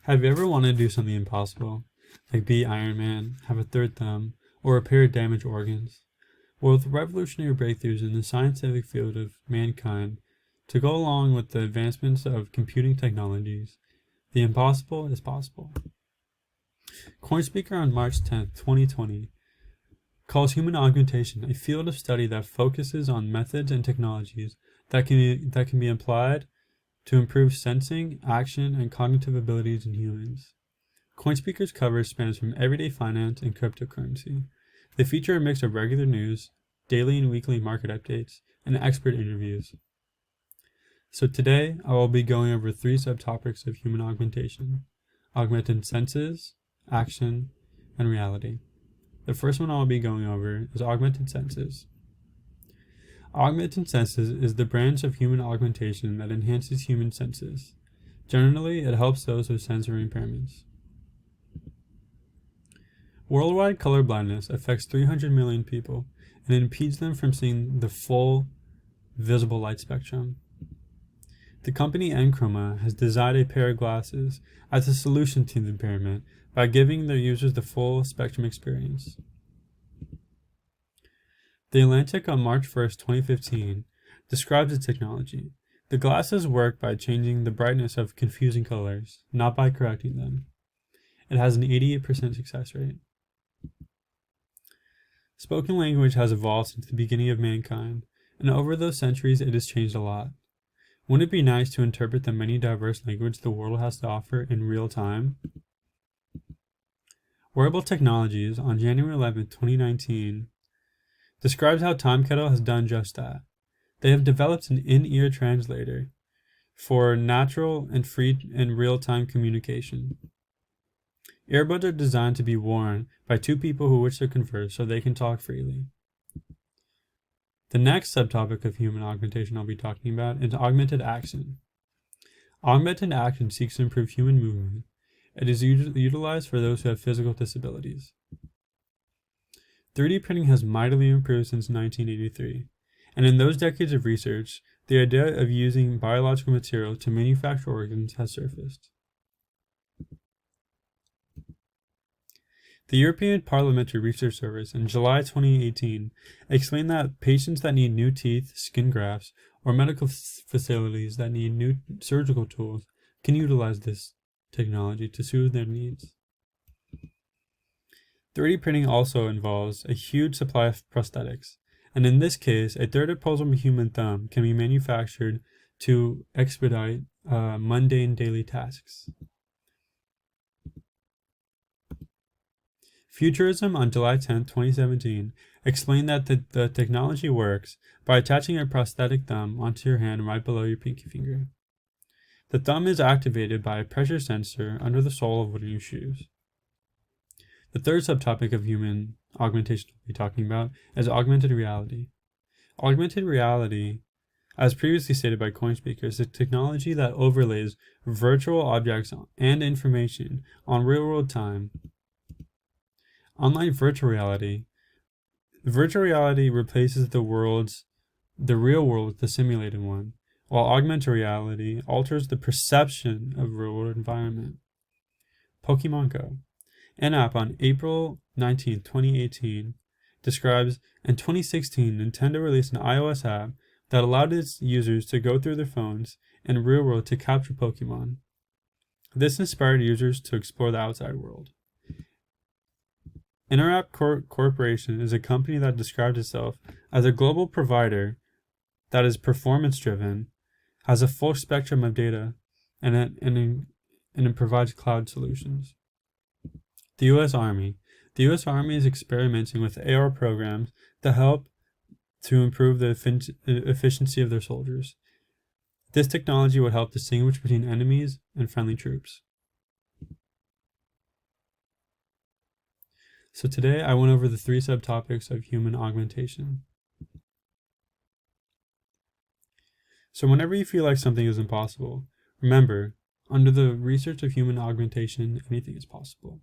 Have you ever wanted to do something impossible, like be Iron Man, have a third thumb, or repair damaged organs? Well, with revolutionary breakthroughs in the scientific field of mankind, to go along with the advancements of computing technologies, the impossible is possible. CoinSpeaker on March 10th, 2020, calls human augmentation a field of study that focuses on methods and technologies that can be applied to improve sensing, action, and cognitive abilities in humans. CoinSpeaker's coverage spans from everyday finance and cryptocurrency. They feature a mix of regular news, daily and weekly market updates, and expert interviews. So today, I will be going over 3 subtopics of human augmentation: augmented senses, action, and reality. The first one I'll be going over is augmented senses. Augmented senses is the branch of human augmentation that enhances human senses. Generally, it helps those with sensory impairments. Worldwide color blindness affects 300 million people, and it impedes them from seeing the full visible light spectrum. The company Enchroma has designed a pair of glasses as a solution to the impairment by giving their users the full spectrum experience. The Atlantic on March 1st, 2015, describes the technology. The glasses work by changing the brightness of confusing colors, not by correcting them. It has an 88% success rate. Spoken language has evolved since the beginning of mankind, and over those centuries it has changed a lot. Wouldn't it be nice to interpret the many diverse languages the world has to offer in real time? Wearable Technologies on January 11, 2019, describes how TimeKettle has done just that. They have developed an in-ear translator for natural and free and real-time communication. Earbuds are designed to be worn by 2 people who wish to converse so they can talk freely. The next subtopic of human augmentation I'll be talking about is augmented action. Augmented action seeks to improve human movement. It is utilized for those who have physical disabilities. 3D printing has mightily improved since 1983, and in those decades of research, the idea of using biological material to manufacture organs has surfaced. The European Parliamentary Research Service in July 2018 explained that patients that need new teeth, skin grafts, or medical facilities that need new surgical tools can utilize this technology to suit their needs. 3D printing also involves a huge supply of prosthetics, and in this case, a third opposable human thumb can be manufactured to expedite mundane daily tasks. Futurism on July 10, 2017, explained that the technology works by attaching a prosthetic thumb onto your hand right below your pinky finger. The thumb is activated by a pressure sensor under the sole of one of your shoes. The third subtopic of human augmentation we'll be talking about is augmented reality. Augmented reality, as previously stated by CoinSpeaker, is a technology that overlays virtual objects and information on real-world time. Unlike virtual reality replaces the real world with the simulated one, while augmented reality alters the perception of real-world environment. Pokemon Go. An app on April 19, 2018, describes in 2016 Nintendo released an iOS app that allowed its users to go through their phones in real world to capture Pokemon. This inspired users to explore the outside world. Interapp Corporation is a company that describes itself as a global provider that is performance-driven, has a full spectrum of data, and it provides cloud solutions. The U.S. Army. The U.S. Army is experimenting with AR programs that help to improve the efficiency of their soldiers. This technology would help distinguish between enemies and friendly troops. So today I went over the 3 subtopics of human augmentation. So whenever you feel like something is impossible, remember, under the research of human augmentation, anything is possible.